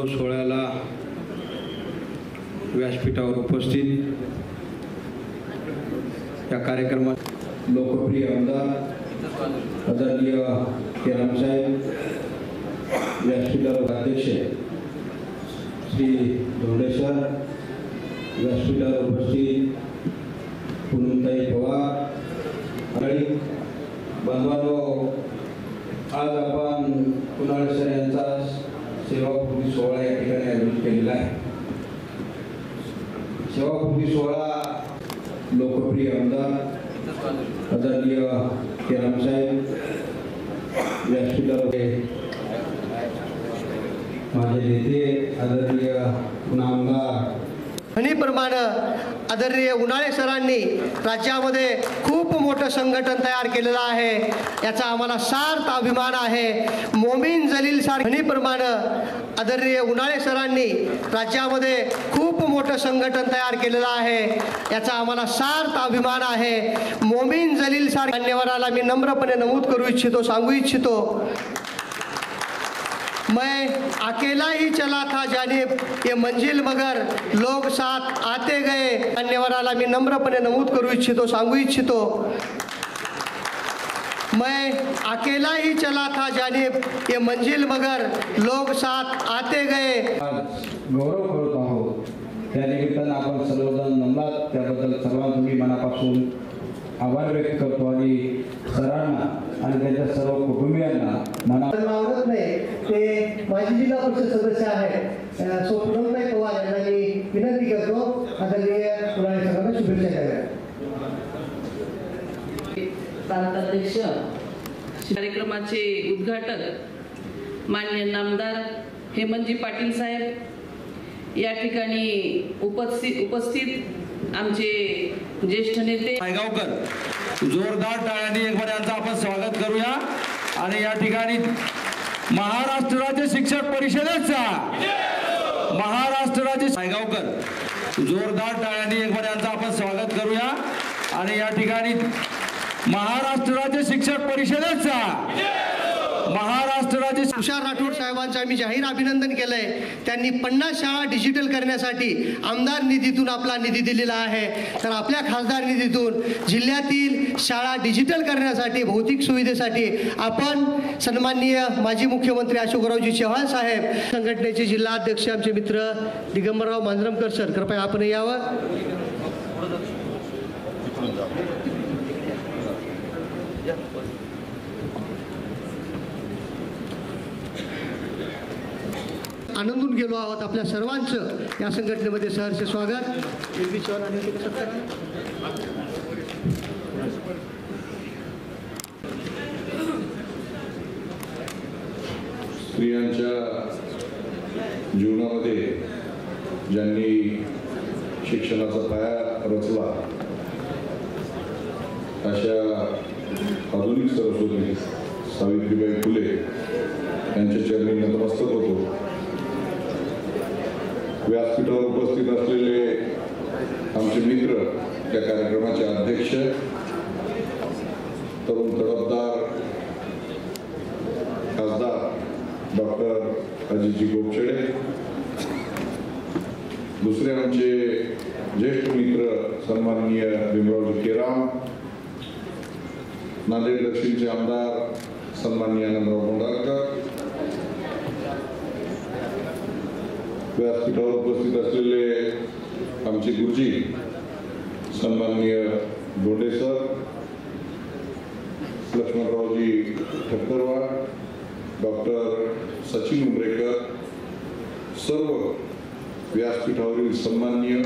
सोहळ्याला व्यासपीठावर उपस्थित या कार्यक्रमात लोकप्रिय आमदार आदरणीय केराम साहेब, व्यासपीठावर अध्यक्ष श्री धोंडेसर, व्यासपीठावर उपस्थित पूनमताई पवार आणि बांधवांनो, आज आपण उन्हाळे सर यांचा सेवापूर्ती सोहळा या ठिकाणी आयोजित केलेला आहे। सेवापूर्ती सोहळा लोकप्रिय आमदार आदरणीय केराम साहेब, व्यासपीठावर माझे नेते आदरणीय आमदार म्हणीप्रमाणे आदरणीय उन्हाळे सरांनी राज्यामध्ये खूप मोठं संघटन तयार केलेलं आहे, याचा आम्हाला सार्थ अभिमान आहे। मोमीन जलील सारखं म्हणीप्रमाणे आदरणीय उन्हाळे सरांनी राज्यामध्ये खूप मोठं संघटन तयार केलेलं आहे, याचा आम्हाला सार्थ अभिमान आहे। मोमीन जलील सारख्या मान्यवराला मी नम्रपणे नमूद करू इच्छितो, सांगू इच्छितो, मैं अकेला ही चला था जानिब ये मंजिल मगर लोग साथ आते गए। मान्यवराला मी नम्रपणे नमूद करू इच्छितो, सांगू इच्छितो, मैं अकेला ही चला था जानिब ये मंजिल मगर लोग साथ आते गए। गौरव करत आहोत, त्या निमित्तानं आपण सर्वजण नमलात, त्याबद्दल सर्वांचं मी मनापासून आभार व्यक्त करतो आणि सरांना आणि त्यांच्या सर्व कुटुंबियांना आवडत नाही ते माजी जिल्हा परिषद सदस्य आहेत सो पूनमताई पवार यांना मी विनंती करतो, आदरणीय उन्हाळे सरांना शुभेच्छा द्याव्या। प्रांताध्यक्ष कार्यक्रमाचे उद्घाटक माननीय नामदार हेमंतजी पाटील साहेब, या ठिकाणी उपस्थित आमचे ज्येष्ठ नेते सायगावकर, जोरदार टाळ्यांनी एक बार यांचं आपण स्वागत करूया। आणि या ठिकाणी महाराष्ट्र राज्य शिक्षक परिषदेचा महाराष्ट्र राज्य सायगावकर, जोरदार टाळ्यांनी एक बार यांचं आपण स्वागत करूया। आणि या ठिकाणी महाराष्ट्र राज्य शिक्षक परिषदेचा महाराष्ट्र राज्य तुषार राठोड साहेबांचं आम्ही जाहीर अभिनंदन केलंय। त्यांनी 50 शाळा डिजिटल करण्यासाठी आमदार निधीतून आपला निधी दिलेला आहे, तर आपल्या खासदार निधीतून जिल्ह्यातील शाळा डिजिटल करण्यासाठी भौतिक सुविधेसाठी आपण सन्माननीय माजी मुख्यमंत्री अशोकरावजी चव्हाण साहेब, संघटनेचे जिल्हा अध्यक्ष आमचे मित्र दिगंबरराव मांजरमकर सर, कृपया आपण यावं। आनंदून गेलो आहोत आपल्या सर्वांचं या संघटनेमध्ये सहर्ष स्वागत। स्त्रियांच्या जीवनामध्ये ज्यांनी शिक्षणाचा पाया रचला अशा आधुनिक सरस्वती सावित्रीबाई फुले यांच्या चरणी नतमस्तक होतो। व्यासपीठावर उपस्थित असलेले आमचे मित्र, त्या कार्यक्रमाचे अध्यक्ष तरुण तडफदार खासदार डॉक्टर अजितजी गोपछडे, दुसरे आमचे ज्येष्ठ मित्र सन्माननीय भीमरावजी केराम, नांदेड दक्षिणचे आमदार सन्माननीय आनंदराव बोंडारकर, व्यासपीठावर उपस्थित असलेले आमचे गुरुजी सन्माननीय धोंडेसर, लक्ष्मणरावजी ठक्करवार, डॉक्टर सचिन उमरेकर, सर्व व्यासपीठावरील सन्माननीय,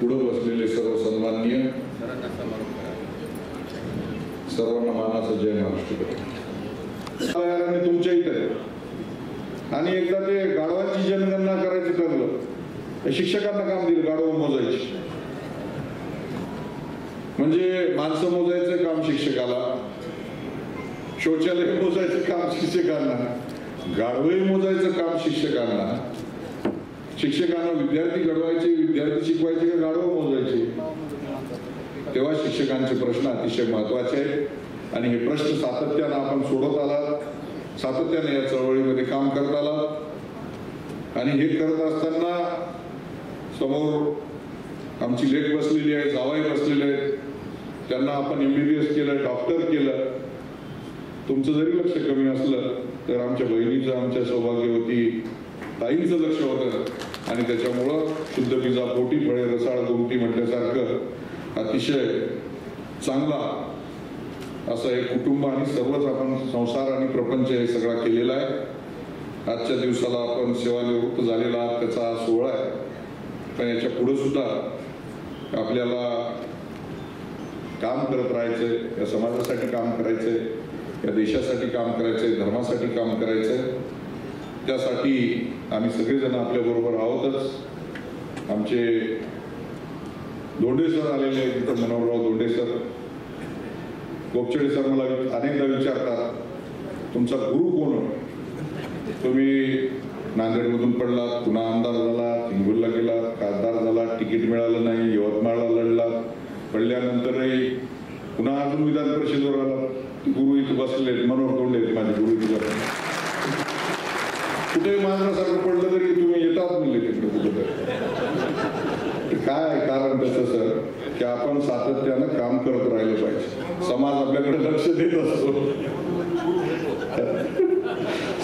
पुढे बसलेले सर्व सन्माननीय, सर्वांना मानाचा जय महाराष्ट्र। तुमच्या इथे आणि एकदा ते गाढवांची जनगणना करायचं ठरलं, शिक्षकांना काम दिलं गाढव मोजायची, म्हणजे माणसं मोजायचं काम शिक्षकाला, शौचालय मोजायचं काम शिक्षकांना, गाढवे मोजायचं काम शिक्षकांना। शिक्षकांना विद्यार्थी घडवायचे, विद्यार्थी शिकवायचे का गाढव मोजायचे? तेव्हा शिक्षकांचे प्रश्न अतिशय महत्वाचे आहेत आणि हे प्रश्न सातत्यानं आपण सोडत आलात, सातत्याने या चळवळीमध्ये काम करत आलात। आणि हे करत असताना समोर आमची लेक बसलेली आहे, जावाई बसलेले आहेत, त्यांना आपण MBBS केलं, डॉक्टर केलं. तुमचं जरी लक्ष कमी असलं तर आमच्या बहिणीचं, आमच्या सौभाग्यवती ताईंचं लक्ष होतं आणि त्याच्यामुळं शुद्ध बीजा पोटी फळे रसाळ गोमटी म्हटल्यासारखं अतिशय चांगला असं एक कुटुंब आणि सर्वच आपण संसार आणि प्रपंच हे सगळा केलेला आहे. आजच्या दिवसाला आपण सेवानिवृत्त झालेला त्याचा हा सोहळा आहे, पण याच्या पुढे सुद्धा आपल्याला काम करत राहायचंय, या समाजासाठी काम करायचंय, या देशासाठी काम करायचंय, धर्मासाठी काम करायचंय. त्यासाठी आम्ही सगळेजण आपल्या बरोबर आहोतच. आमचे धोंडे सर आलेले आहेत तिथं, मनोहरराव धोंडे सर. गोपचडे सर मला अनेकदा विचारतात तुमचा गुरु कोण? तुम्ही नांदेडमधून पडलात, पुन्हा आमदार झाला, हिंगोलीला गेला, खासदार झाला, तिकीट मिळालं नाही, यवतमाळला लढलात, पडल्यानंतरही पुन्हा अजून विधान परिषदेवर आला. गुरु इथं बसलेले मनोहर धोंडे माझे गुरु तिथं. कुठे मांजरासारखं पडलं तरी तुम्ही येतात म्हणले तिकडे कुठे. काय कारण त्याचं सर की आपण सातत्यानं काम करत राहिलं पाहिजे. समाज आपल्याकडे लक्ष देत असतो,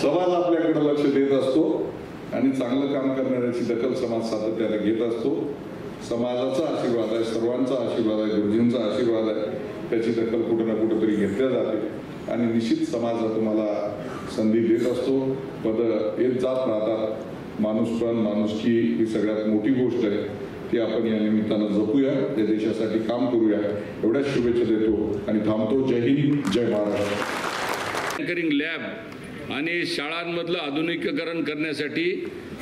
समाज आपल्याकडे लक्ष देत असतो आणि चांगलं काम करणाऱ्याची दखल समाज सातत्याने घेत असतो. समाजाचा आशीर्वाद आहे, सर्वांचा आशीर्वाद आहे, गुरुजींचा आशीर्वाद आहे, त्याची दखल कुठं ना कुठंतरी घेतल्या जाते आणि निश्चित समाज तुम्हाला संधी देत असतो. पद येत जात राहतात. माणूसपण, माणुसकी ही सगळ्यात मोठी गोष्ट आहे, ती आपण या निमित्तानं जपूया, या देशासाठी काम करूया, एवढ्याच शुभेच्छा देतो आणि थांबतो. जय हिंद, जय महाराष्ट्र. लॅब आणि शाळांमधलं आधुनिकीकरण करण्यासाठी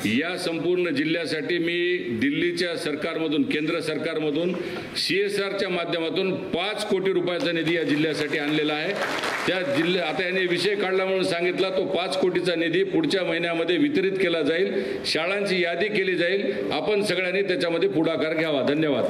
या संपूर्ण जिल्ह्यासाठी मी दिल्लीच्या सरकारमधून, केंद्र सरकारमधून CSRच्या माध्यमातून 5 कोटी रुपयाचा निधी या जिल्ह्यासाठी आणलेला आहे. त्या आता याने विषय काढला म्हणून सांगितला, तो 5 कोटीचा निधी पुढच्या महिन्यामध्ये वितरित केला जाईल. शाळांची यादी केली जाईल. आपण सगळ्यांनी त्याच्यामध्ये पुढाकार घ्यावा. धन्यवाद.